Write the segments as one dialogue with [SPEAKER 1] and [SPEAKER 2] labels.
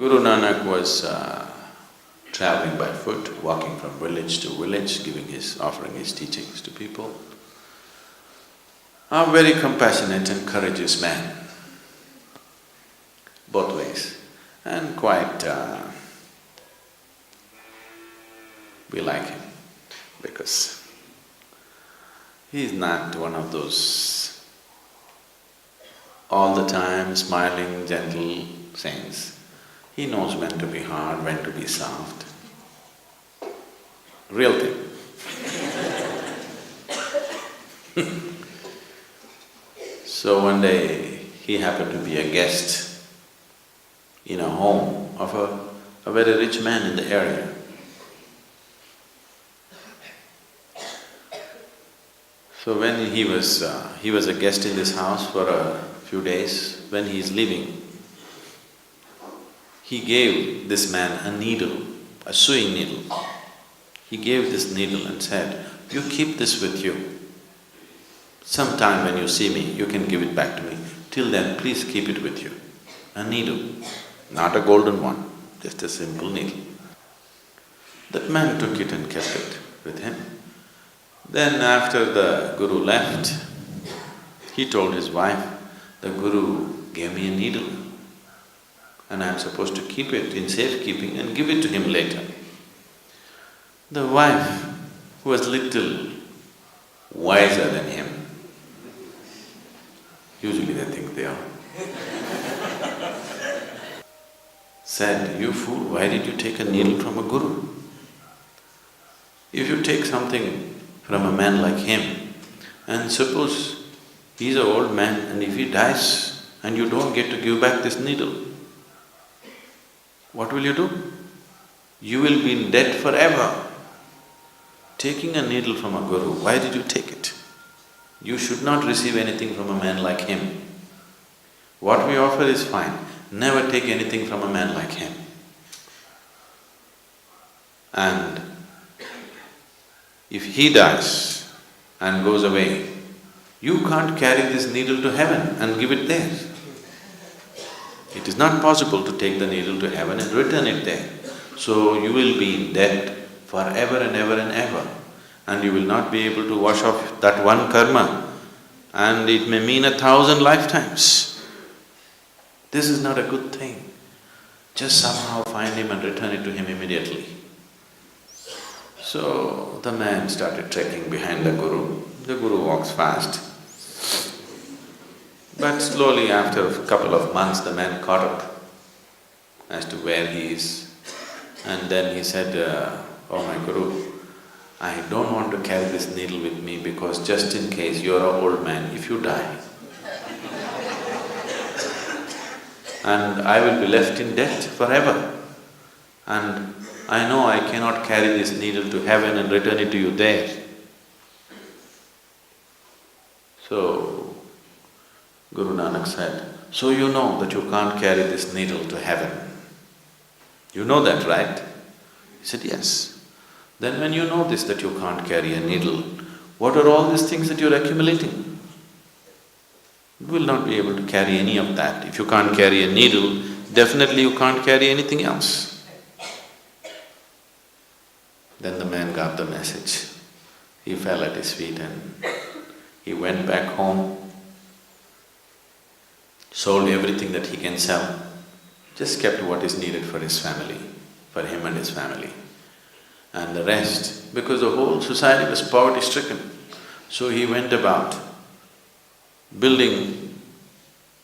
[SPEAKER 1] Guru Nanak was traveling by foot, walking from village to village, offering his teachings to people. A very compassionate and courageous man, both ways, and quite… we like him because he's not one of those all the time smiling, gentle saints. He knows when to be hard, when to be soft. Real thing. So one day, he happened to be a guest in a home of a very rich man in the area. So when he was a guest in this house for a few days. When he is leaving, he gave this man a needle, a sewing needle. He gave this needle and said, "You keep this with you. Sometime when you see me, you can give it back to me. Till then, please keep it with you." A needle, not a golden one, just a simple needle. That man took it and kept it with him. Then after the Guru left, he told his wife, "The Guru gave me a needle and I'm supposed to keep it in safekeeping and give it to him later." The wife, who was little wiser than him, usually they think they are, said, "You fool, why did you take a needle from a Guru? If you take something from a man like him, and suppose he's an old man and if he dies and you don't get to give back this needle, what will you do? You will be in debt forever. Taking a needle from a Guru, why did you take it? You should not receive anything from a man like him. What we offer is fine, never take anything from a man like him. And if he dies and goes away, you can't carry this needle to heaven and give it there. It is not possible to take the needle to heaven and return it there. So you will be in debt forever and ever and ever, and you will not be able to wash off that one karma, and it may mean 1,000 lifetimes. This is not a good thing. Just somehow find him and return it to him immediately." So the man started trekking behind the Guru. The Guru walks fast. But slowly, after a couple of months, the man caught up as to where he is. And then he said, "Oh my Guru, I don't want to carry this needle with me because just in case you're an old man, if you die, and I will be left in debt forever. And I know I cannot carry this needle to heaven and return it to you there." So, Guru Nanak said, "So you know that you can't carry this needle to heaven. You know that, right?" He said, "Yes." "Then when you know this, that you can't carry a needle, what are all these things that you're accumulating? You will not be able to carry any of that. If you can't carry a needle, definitely you can't carry anything else." Then the man got the message. He fell at his feet and he went back home, sold everything that he can sell, just kept what is needed for his family, for him and his family. And the rest, because the whole society was poverty-stricken, so he went about building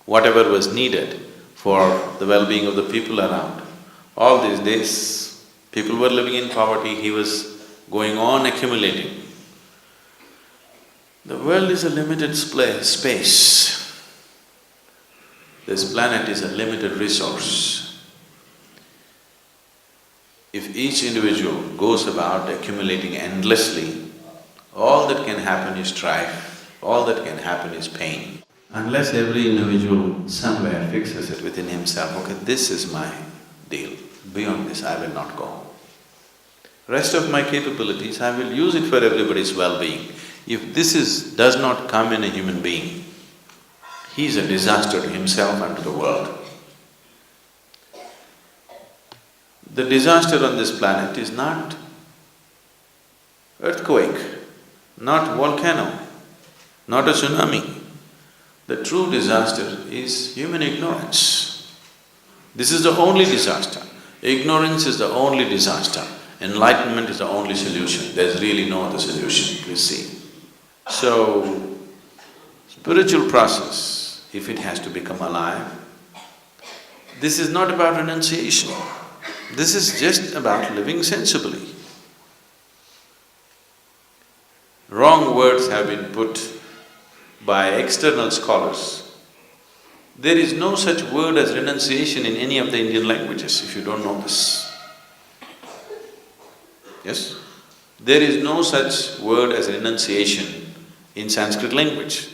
[SPEAKER 1] whatever was needed for the well-being of the people around. All these days, people were living in poverty, he was going on accumulating. The world is a limited space. This planet is a limited resource. If each individual goes about accumulating endlessly, all that can happen is strife, all that can happen is pain. Unless every individual somewhere fixes it within himself, okay, this is my deal, beyond this I will not go. Rest of my capabilities, I will use it for everybody's well-being. If this does not come in a human being, he is a disaster to himself and to the world. The disaster on this planet is not earthquake, not volcano, not a tsunami. The true disaster is human ignorance. This is the only disaster. Ignorance is the only disaster. Enlightenment is the only solution. There's really no other solution, you see. So, spiritual process, if it has to become alive, this is not about renunciation. This is just about living sensibly. Wrong words have been put by external scholars. There is no such word as renunciation in any of the Indian languages, if you don't know this. Yes? There is no such word as renunciation in Sanskrit language.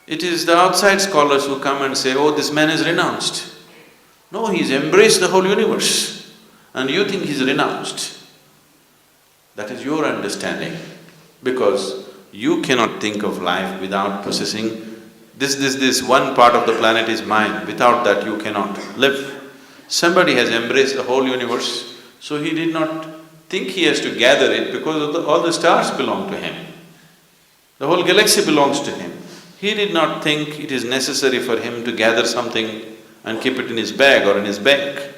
[SPEAKER 1] It is the outside scholars who come and say, oh, this man has renounced. No, he's embraced the whole universe and you think he's renounced. That is your understanding, because you cannot think of life without possessing this one part of the planet is mine, without that you cannot live. Somebody has embraced the whole universe, so he did not think he has to gather it because all the stars belong to him. The whole galaxy belongs to him. He did not think it is necessary for him to gather something and keep it in his bag or in his bank.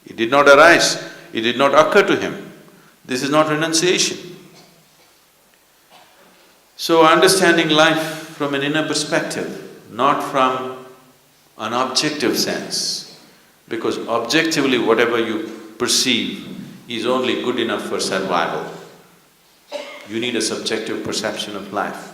[SPEAKER 1] It did not arise, it did not occur to him. This is not renunciation. So understanding life from an inner perspective, not from an objective sense, because objectively whatever you perceive is only good enough for survival. You need a subjective perception of life.